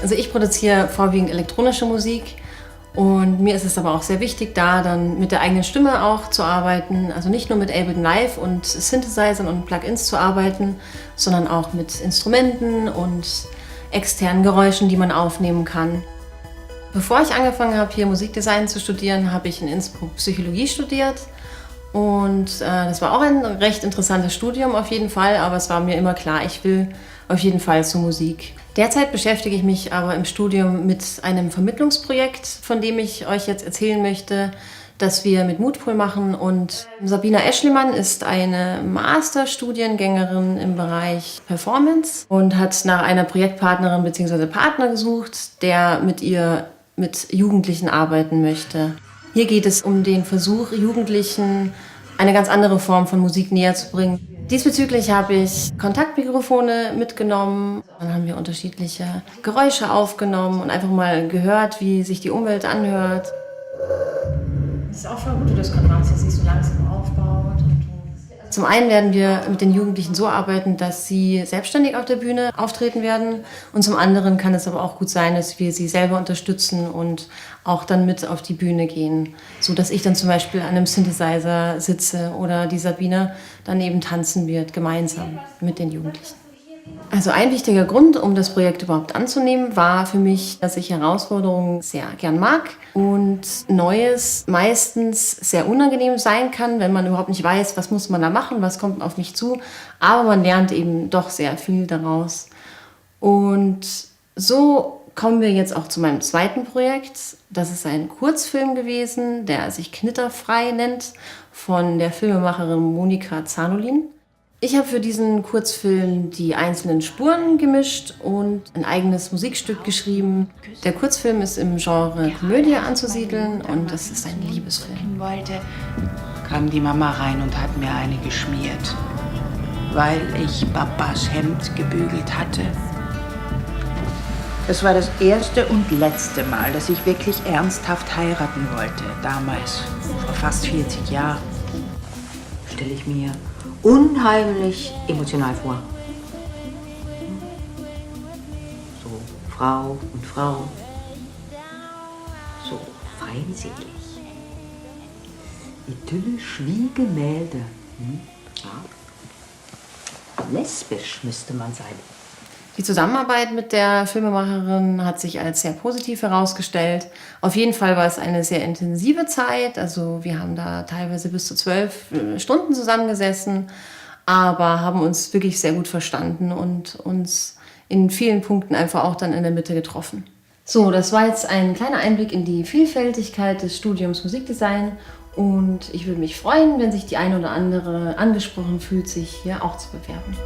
Also ich produziere vorwiegend elektronische Musik und mir ist es aber auch sehr wichtig, da dann mit der eigenen Stimme auch zu arbeiten. Also nicht nur mit Ableton Live und Synthesizern und Plugins zu arbeiten, sondern auch mit Instrumenten und externen Geräuschen, die man aufnehmen kann. Bevor ich angefangen habe, hier Musikdesign zu studieren, habe ich in Innsbruck Psychologie studiert. Und das war auch ein recht interessantes Studium auf jeden Fall, aber es war mir immer klar, ich will auf jeden Fall zur Musik. Derzeit beschäftige ich mich aber im Studium mit einem Vermittlungsprojekt, von dem ich euch jetzt erzählen möchte, das wir mit Moodpool machen. Und Sabina Eschlimann ist eine Masterstudiengängerin im Bereich Performance und hat nach einer Projektpartnerin bzw. Partner gesucht, der mit ihr mit Jugendlichen arbeiten möchte. Hier geht es um den Versuch, Jugendlichen eine ganz andere Form von Musik näher zu bringen. Diesbezüglich habe ich Kontaktmikrofone mitgenommen. Dann haben wir unterschiedliche Geräusche aufgenommen und einfach mal gehört, wie sich die Umwelt anhört. Das ist auch voll gut, wie du das Kontrast jetzt nicht so langsam aufbaut. Zum einen werden wir mit den Jugendlichen so arbeiten, dass sie selbstständig auf der Bühne auftreten werden. Und zum anderen kann es aber auch gut sein, dass wir sie selber unterstützen und auch dann mit auf die Bühne gehen. So dass ich dann zum Beispiel an einem Synthesizer sitze oder die Sabine dann eben tanzen wird, gemeinsam mit den Jugendlichen. Also ein wichtiger Grund, um das Projekt überhaupt anzunehmen, war für mich, dass ich Herausforderungen sehr gern mag und Neues meistens sehr unangenehm sein kann, wenn man überhaupt nicht weiß, was muss man da machen, was kommt auf mich zu. Aber man lernt eben doch sehr viel daraus. Und so kommen wir jetzt auch zu meinem zweiten Projekt. Das ist ein Kurzfilm gewesen, der sich Knitterfrei nennt, von der Filmemacherin Monika Zanolin. Ich habe für diesen Kurzfilm die einzelnen Spuren gemischt und ein eigenes Musikstück geschrieben. Der Kurzfilm ist im Genre Komödie anzusiedeln und das ist ein Liebesfilm. Kam die Mama rein und hat mir eine geschmiert, weil ich Papas Hemd gebügelt hatte. Das war das erste und letzte Mal, dass ich wirklich ernsthaft heiraten wollte, damals, vor fast 40 Jahren. Stelle ich mir unheimlich emotional vor. So Frau und Frau. So feindselig. Idyllisch wie Gemälde. Ja. Lesbisch müsste man sein. Die Zusammenarbeit mit der Filmemacherin hat sich als sehr positiv herausgestellt. Auf jeden Fall war es eine sehr intensive Zeit. Also wir haben da teilweise bis zu 12 Stunden zusammengesessen, aber haben uns wirklich sehr gut verstanden und uns in vielen Punkten einfach auch dann in der Mitte getroffen. So, das war jetzt ein kleiner Einblick in die Vielfältigkeit des Studiums Musikdesign. Und ich würde mich freuen, wenn sich die eine oder andere angesprochen fühlt, sich hier auch zu bewerben.